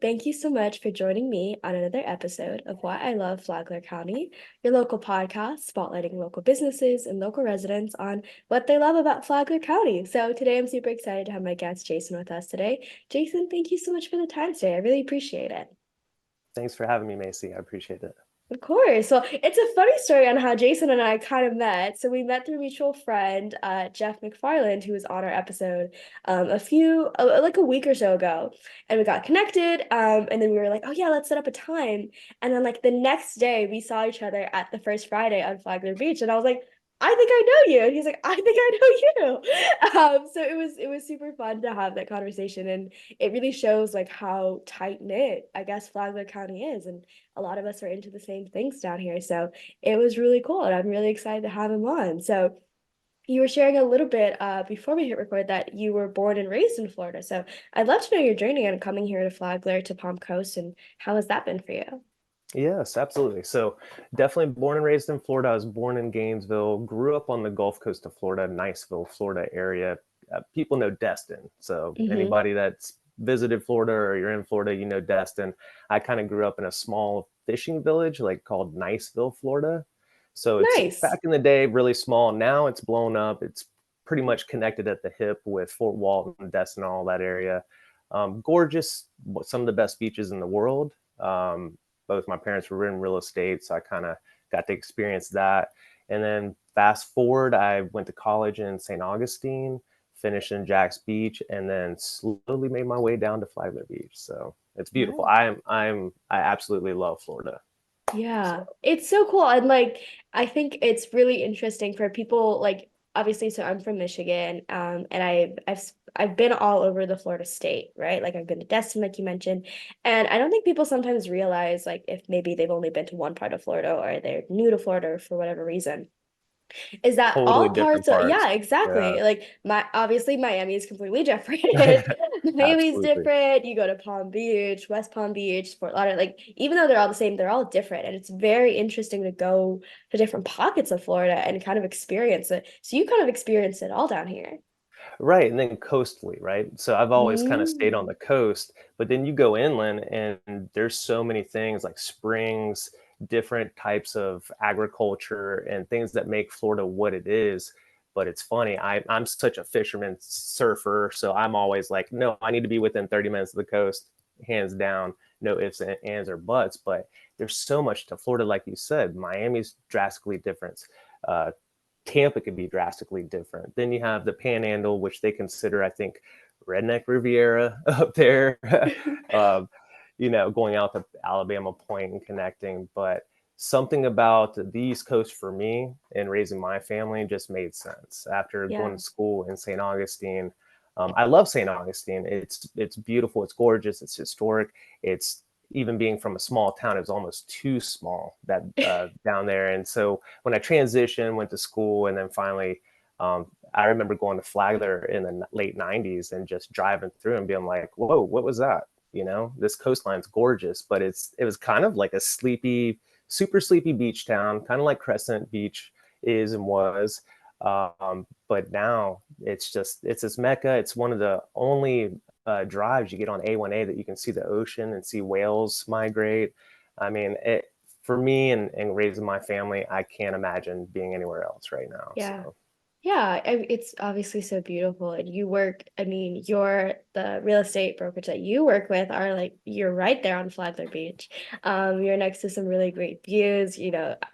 thank you so much for joining me on another episode of Why I Love Flagler County, your local podcast spotlighting local businesses and local residents on what they love about Flagler County. So today I'm super excited to have my guest Jason with us today. Jason, thank you so much for the time today. I really appreciate it. Thanks for having me, Macy. I appreciate it. Of course. Well, it's a funny story on how Jason and I kind of met. So we met through a mutual friend, Jeff McFarland, who was on our episode like a week or so ago. And we got connected. And then we were like, oh yeah, let's set up a time. And then like the next day we saw each other at the first Friday on Flagler Beach. And I was like, I think I know you. And he's like, I think I know you. So it was super fun to have that conversation. And it really shows like how tight knit, I guess, Flagler County is. And a lot of us are into the same things down here. So it was really cool. And I'm really excited to have him on. So you were sharing a little bit before we hit record that you were born and raised in Florida. So I'd love to know your journey on coming here to Flagler to Palm Coast and how has that been for you? Yes, absolutely. So, definitely born and raised in Florida. I was born in Gainesville, grew up on the Gulf Coast of Florida, Niceville, Florida area. People know Destin. So, Mm-hmm. anybody that's visited Florida or you're in Florida, you know Destin. I kind of grew up in a small fishing village like called Niceville, Florida. So, it's Nice. back in the day really small. Now it's blown up. It's pretty much connected at the hip with Fort Walton, Destin, all that area. Gorgeous, some of the best beaches in the world. Both my parents were in real estate, so I kind of got to experience that. And then fast forward, I went to college in St. Augustine, finished in Jack's Beach, and then slowly made my way down to Flagler Beach. So it's beautiful. Nice. I absolutely love Florida. Yeah, So it's so cool. And like, I think it's really interesting for people like obviously, so I'm from Michigan, and I've been all over the Florida state, right? Like I've been to Destin, like you mentioned, and I don't think people sometimes realize like if maybe they've only been to one part of Florida or they're new to Florida for whatever reason is that totally all different parts of, parts. yeah, Yeah, exactly, like my obviously Miami is completely different. Miami's absolutely. different. You go to Palm Beach, West Palm Beach, Fort Lauderdale, like even though they're all the same, they're all different, and it's very interesting to go to different pockets of Florida and kind of experience it. So you kind of experience it all down here. Right, and then coastally, right? So I've always kind of stayed on Mm. the coast, but then you go inland and there's so many things like springs, different types of agriculture and things that make Florida what it is. But it's funny, I'm such a fisherman surfer, so I'm always like, no, I need to be within 30 minutes of the coast, hands down, no ifs, ands, or buts. But there's so much to Florida, like you said. Miami's drastically different. Uh, Tampa could be drastically different. Then you have the Panhandle, which they consider, I think, redneck Riviera up there. um, going out to Alabama Point and connecting. But something about the East Coast for me and raising my family just made sense. After going Yeah. to school in St. Augustine, I love St. Augustine. It's beautiful. It's gorgeous. It's historic. It's even being from a small town, it's almost too small that down there. And so when I transitioned, went to school, and then finally, I remember going to Flagler in the late '90s and just driving through and being like, "Whoa, what was that?" This coastline's gorgeous, but it was kind of like a sleepy, super sleepy beach town, kind of like Crescent Beach is and was. But now it's this mecca. It's one of the only drives you get on A1A that you can see the ocean and see whales migrate. I mean, for me and raising my family, I can't imagine being anywhere else right now. Yeah. So Yeah, it's obviously so beautiful. And you work, I mean, the real estate brokerage that you work with are like you're right there on Flagler Beach. You're next to some really great views.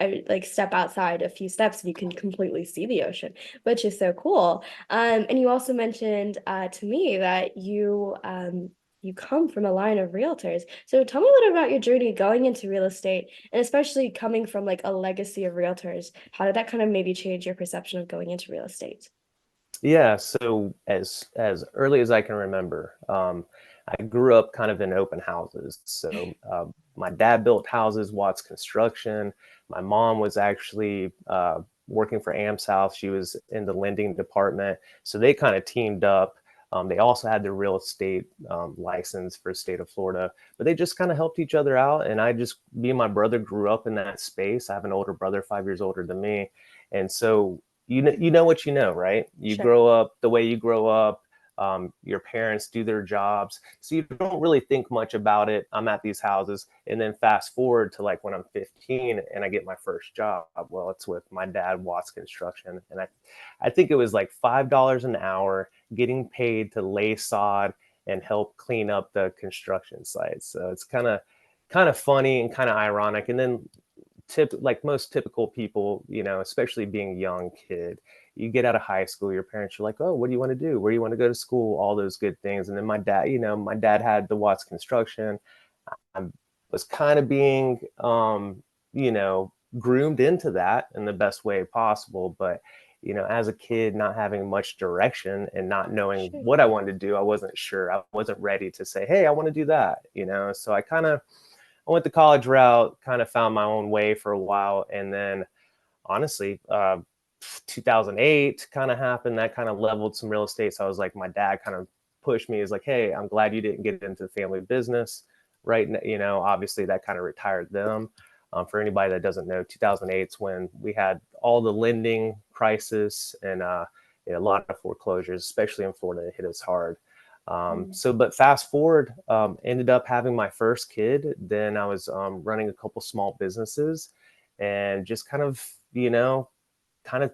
I like step outside a few steps and you can completely see the ocean, which is so cool. And you also mentioned to me that you come from a line of realtors. So tell me a little about your journey going into real estate and especially coming from like a legacy of realtors. How did that kind of maybe change your perception of going into real estate? yeah, so as early as I can remember, I grew up kind of in open houses. So my dad built houses, Watts Construction. My mom was actually working for AmSouth. She was in the lending department. So they kind of teamed up. They also had their real estate license for the state of Florida, but they just kind of helped each other out. And me and my brother grew up in that space. I have an older brother, 5 years older than me. And so you know what you know, right? You Sure. grow up the way you grow up. Your parents do their jobs, so you don't really think much about it. I'm at these houses, and then fast forward to like when I'm 15 and I get my first job. Well, it's with my dad, Watts Construction, and I think it was like $5 an hour, getting paid to lay sod and help clean up the construction site. So it's kind of funny and kind of ironic. And then like most typical people, especially being a young kid, you get out of high school, your parents are like, oh, what do you want to do? Where do you want to go to school? All those good things. And then my dad had the Watts Construction. I was kind of being, groomed into that in the best way possible. But, as a kid, not having much direction and not knowing Sure. what I wanted to do, I wasn't sure. I wasn't ready to say, hey, I want to do that. So I went the college route, kind of found my own way for a while. And then honestly, 2008 kind of happened. That kind of leveled some real estate. So I was like, my dad kind of pushed me. Is like, hey, I'm glad you didn't get into the family business, right? Obviously that kind of retired them. For anybody that doesn't know, 2008 is when we had all the lending crisis and a lot of foreclosures, especially in Florida. It hit us hard. Mm, But fast forward, ended up having my first kid. Then I was running a couple small businesses and just kind of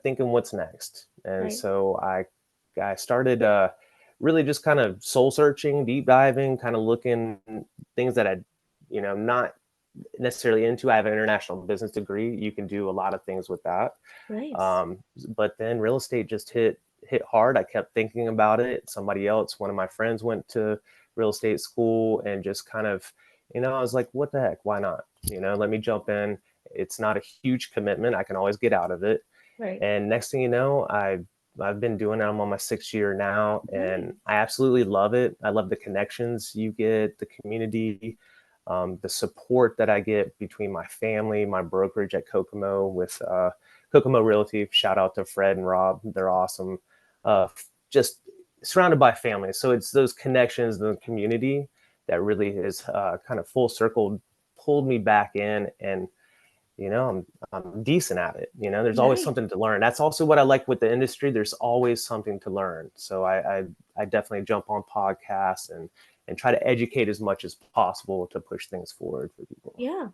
thinking what's next. And right, so I started really just kind of soul searching, deep diving, kind of looking things that I, not necessarily into. I have an international business degree. You can do a lot of things with that. nice, Um, but then real estate just hit hard. I kept thinking about it. Somebody else, one of my friends, went to real estate school and just kind of, I was like, what the heck? Why not? Let me jump in. It's not a huge commitment. I can always get out of it. right, And next thing you know, I've been doing it. I'm on my 6th year now, and nice, I absolutely love it. I love the connections you get, the community, the support that I get between my family, my brokerage at Kokomo with Kokomo Realty. Shout out to Fred and Rob; they're awesome. Just surrounded by family, so it's those connections, the community that really is kind of full circle pulled me back in, and I'm decent at it. There's always nice. something to learn. That's also what I like with the industry. There's always something to learn. So I definitely jump on podcasts and try to educate as much as possible to push things forward for people. Yeah.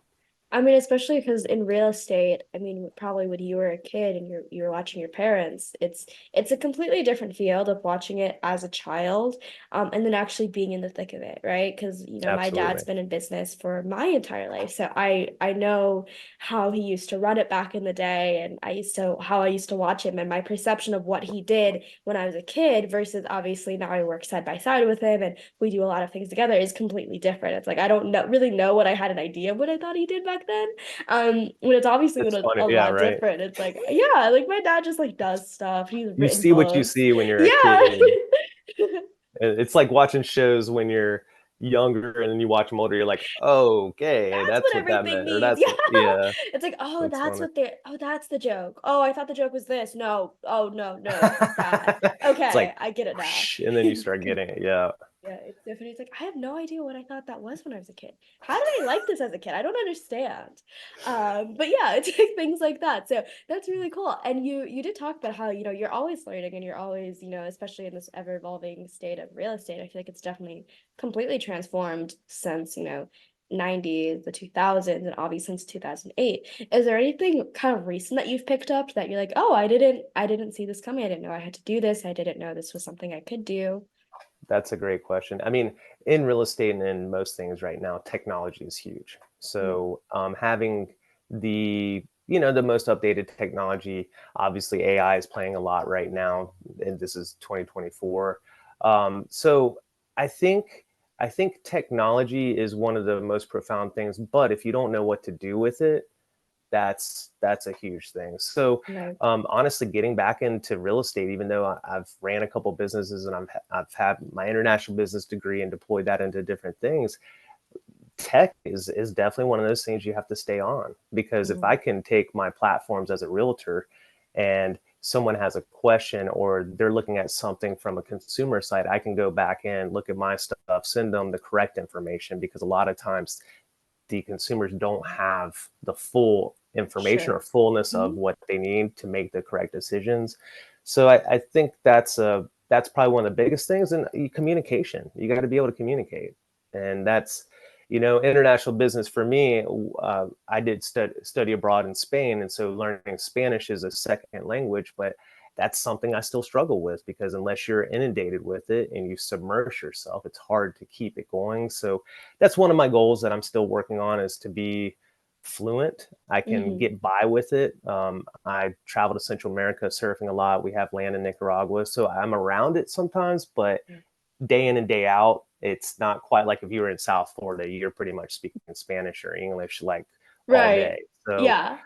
I mean, especially because in real estate, I mean, probably when you were a kid and you're watching your parents, it's a completely different field of watching it as a child, and then actually being in the thick of it, right? Because my dad's Absolutely. been in business for my entire life, so I know how he used to run it back in the day, and how I used to watch him, and my perception of what he did when I was a kid versus obviously now I work side by side with him and we do a lot of things together is completely different. It's like I don't really know what I had an idea of what I thought he did back then. When it's obviously It's funny. a Yeah, lot right. different. It's like, yeah, like my dad just like does stuff. He's You written see what you books. see when you're a Yeah. kid. It's like watching shows when you're younger and then you watch them older. You're like, oh, okay, That's that's what what that everything meant, or means. that's Yeah. what. Yeah, It's like, oh, that's that's funny. what they're, oh, that's the joke. Oh, I thought the joke was this. No. Oh, no, no, that. It's Okay, like, I get it now. whoosh, and then you start getting it. Yeah, Yeah, it's definitely it's like I have no idea what I thought that was when I was a kid. How did I like this as a kid? I don't understand. But yeah, it's like things like that. So that's really cool. And you did talk about how, you're always learning and you're always, especially in this ever evolving state of real estate. I feel like it's definitely completely transformed since, 90s, the 2000s, and obviously since 2008. Is there anything kind of recent that you've picked up that you're like, oh, I didn't see this coming. I didn't know I had to do this. I didn't know this was something I could do. that's a great question. I mean, in real estate and in most things right now, technology is huge. Mm, So having the most updated technology, obviously AI is playing a lot right now, and this is 2024. So I think I think technology is one of the most profound things. But if you don't know what to do with it, that's a huge thing. So right. honestly, getting back into real estate, even though I've ran a couple businesses and I've had my international business degree and deployed that into different things, tech is definitely one of those things you have to stay on. Because if Mhm. I can take my platforms as a realtor and someone has a question or they're looking at something from a consumer side, I can go back in, look at my stuff, send them the correct information, because a lot of times the consumers don't have the full information or Sure. fullness of Mhm. what they need to make the correct decisions. So I think that's that's probably one of the biggest things. And communication, you got to be able to communicate. And that's, international business for me. I did study abroad in Spain. And so learning Spanish is a second language, but that's something I still struggle with, because unless you're inundated with it and you submerge yourself, it's hard to keep it going. So that's one of my goals that I'm still working on, is to be fluent. I can Hmm. get by with it. I travel to Central America surfing a lot. We have land in Nicaragua, so I'm around it sometimes, but day in and day out, it's not quite like if you were in South Florida, you're pretty much speaking Spanish or English like all Right. day. So, Yeah.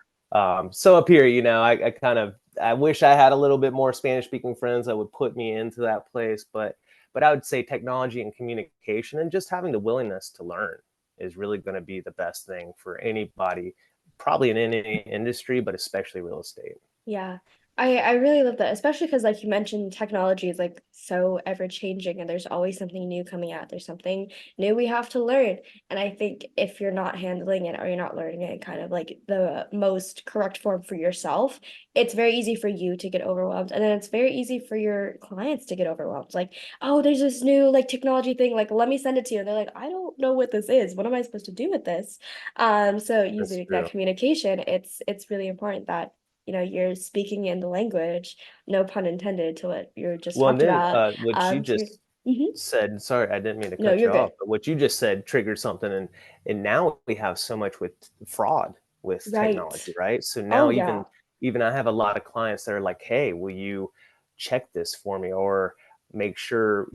so up here, I kind of, I wish I had a little bit more Spanish speaking friends that would put me into that place, but I would say technology and communication and just having the willingness to learn is really going to be the best thing for anybody, probably in any industry, but especially real estate. Yeah. I really love that, especially because like you mentioned, technology is like so ever changing and there's always something new coming out. There's something new we have to learn. And I think if you're not handling it or you're not learning it in kind of like the most correct form for yourself, it's very easy for you to get overwhelmed. And then it's very easy for your clients to get overwhelmed. Like, oh, there's this new like technology thing, like let me send it to you. And they're like, I don't know what this is. What am I supposed to do with this? So That's using that true. communication, it's really important that you're speaking in the language, no pun intended to what you just Well, and talked then about. what you To just Mhm. said, sorry, I didn't mean to No, cut you're you good. off, but what you just said triggered something. And now we have so much with fraud with Right. technology, right? So Oh now yeah. even I have a lot of clients that are like, hey, will you check this for me, or make sure,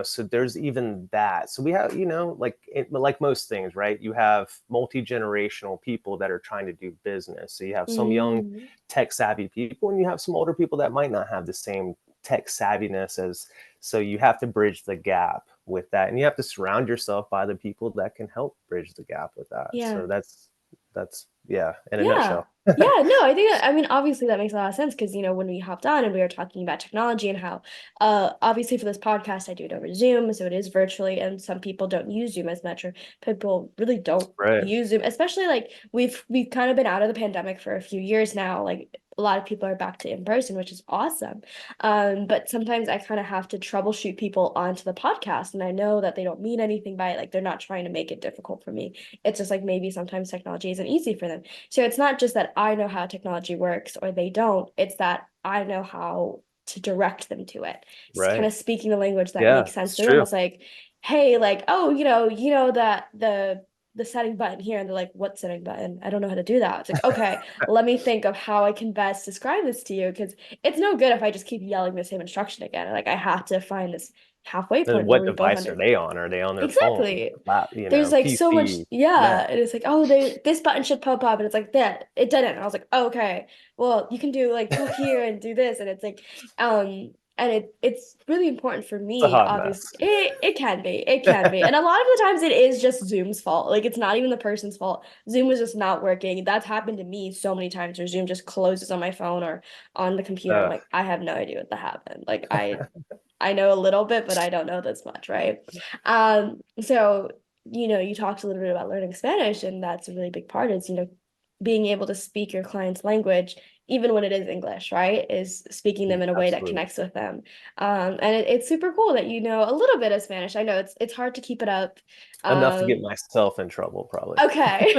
so there's even that. So we have, like most things, right? You have multi-generational people that are trying to do business. So you have some young Mm, tech savvy people, and you have some older people that might not have the same tech savviness as. So you have to bridge the gap with that, and you have to surround yourself by the people that can help bridge the gap with that. yeah. So that's yeah, in a Yeah. nutshell. Yeah, no, I think I mean obviously that makes a lot of sense because when we hopped on and we were talking about technology and how obviously for this podcast I do it over Zoom, so it is virtually and some people don't use Zoom as much or people really don't Right. use Zoom, especially like we've kind of been out of the pandemic for a few years now. Like a lot of people are back to in person, which is awesome. But sometimes I kind of have to troubleshoot people onto the podcast and I know that they don't mean anything by it, like they're not trying to make it difficult for me. It's just like maybe sometimes technology isn't easy for them. So it's not just that I know how technology works or they don't, it's that I know how to direct them to it. It's kind Right. of speaking the language that Yeah, makes sense it's to them. true. It's like, hey, like, oh, you know that the setting button here, and they're like, what setting button? I don't know how to do that. It's like, okay, let me think of how I can best describe this to you because it's no good if I just keep yelling the same instruction again. Like I have to find this halfway point And where what we both device are under they on? Are they on their phone, exactly. There's like so much, PC, yeah. Mac? And it's like, oh, this button should pop up, and it's like that. It didn't. And I was like, oh, okay, well, you can do like click here and do this, and it's like, and it's really important for It's a me. hot Obviously, mess. it can be, and a lot of the times it is just Zoom's fault. Like it's not even the person's fault. Zoom was just not working. That's happened to me so many times where Zoom just closes on my phone or on the computer. I'm uh, like, I have no idea what that happened. Like I know a little bit, but I don't know this much, right? So, you talked a little bit about learning Spanish, and that's a really big part is, being able to speak your client's language, even when it is English, right? Is speaking them in a way that Absolutely. connects with them. And it's super cool that you know a little bit of Spanish. I know it's hard to keep it up. Enough to get Um, myself in trouble, probably. okay.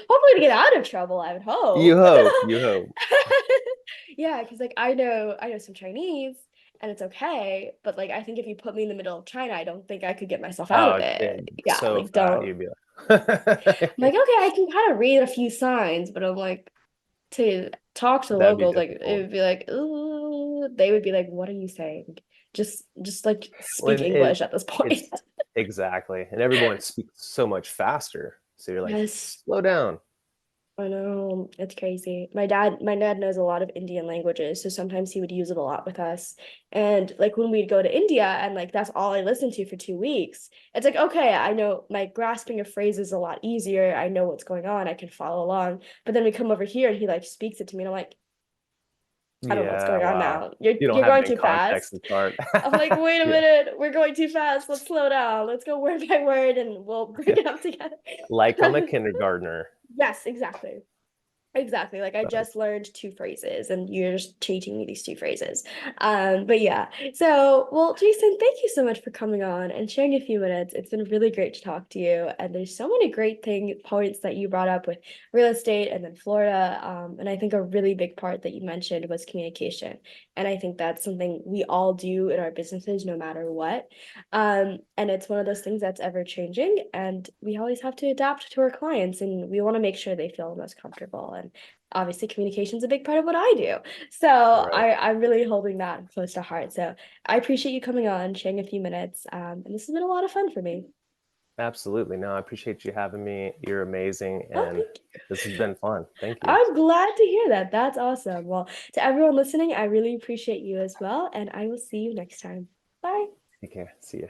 Hopefully to get out of trouble, I would You hope. hope. You hope. Yeah, because like I know some Chinese and it's okay, but like I think if you put me in the middle of China, I don't think I could get myself out of Oh, it. dude, Yeah, so like fat don't. you'd be I'm like, like, okay, I can kind of read a few signs, but I'm like to talk to the that'd be locals, like it difficult. would be like, ooh, they would be like, what are you saying? Just like speak When it, English at this point. it's exactly, and everyone speaks so much faster. So you're like, Yes. slow down. I know, it's crazy. My dad knows a lot of Indian languages, so sometimes he would use it a lot with us. And like when we'd go to India and like that's all I listened to for 2 weeks, it's like, okay, I know my grasping of phrases is a lot easier. I know what's going on. I can follow along. But then we come over here and he like speaks it to me and I'm like, I don't know what's Yeah, going on wow. now. You're You don't you're have it going in too context fast. and chart. I'm like, wait a Yeah. minute, we're going too fast. Let's slow down. Let's go word by word and we'll bring it up together. Like I'm a kindergartner. Yes, exactly. Exactly. Like I But just learned two phrases and you're just teaching me these two phrases. But yeah. So, well, Jason, thank you so much for coming on and sharing a few minutes. It's been really great to talk to you. And there's so many great points that you brought up with real estate and then Florida. And I think a really big part that you mentioned was communication. And I think that's something we all do in our businesses, no matter what. And it's one of those things that's ever changing, and we always have to adapt to our clients, and we want to make sure they feel the most comfortable. And obviously, communication is a big part of what I do. So right. I'm really holding that close to heart. So I appreciate you coming on, sharing a few minutes, and this has been a lot of fun for me. Absolutely. No, I appreciate you having me. You're amazing. Oh, And thank you. this has been fun. Thank you. I'm glad to hear that. That's awesome. Well, to everyone listening, I really appreciate you as well, and I will see you next time. Bye. Take care. See you.